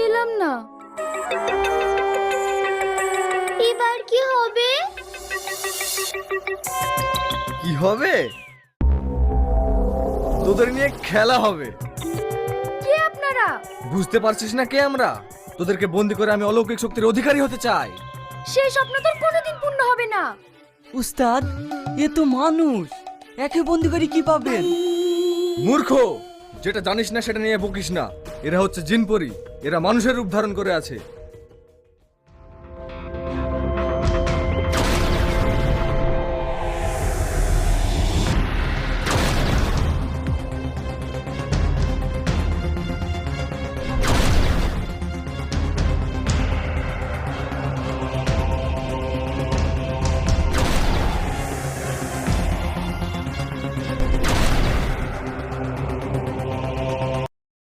পেলাম না। এবার কি হবে? কি হবে? তোদের নিয়ে খেলা হবে। কে আপনারা? বুঝতে পারছিস না কে আমরা? তোদেরকে বন্দি করে আমি অলৌকিক শক্তির অধিকারী হতে চাই। সেই স্বপ্ন তোর কোনোদিন পূর্ণ হবে না। উস্তাদ, এ তো মানুষ, একে বন্দি করে কি পাবেন? মূর্খ, যেটা জানিস না সেটা নিয়ে বকিস না। এরা হচ্ছে জিনপরি, এরা মানুষের রূপ ধারণ করে আছে।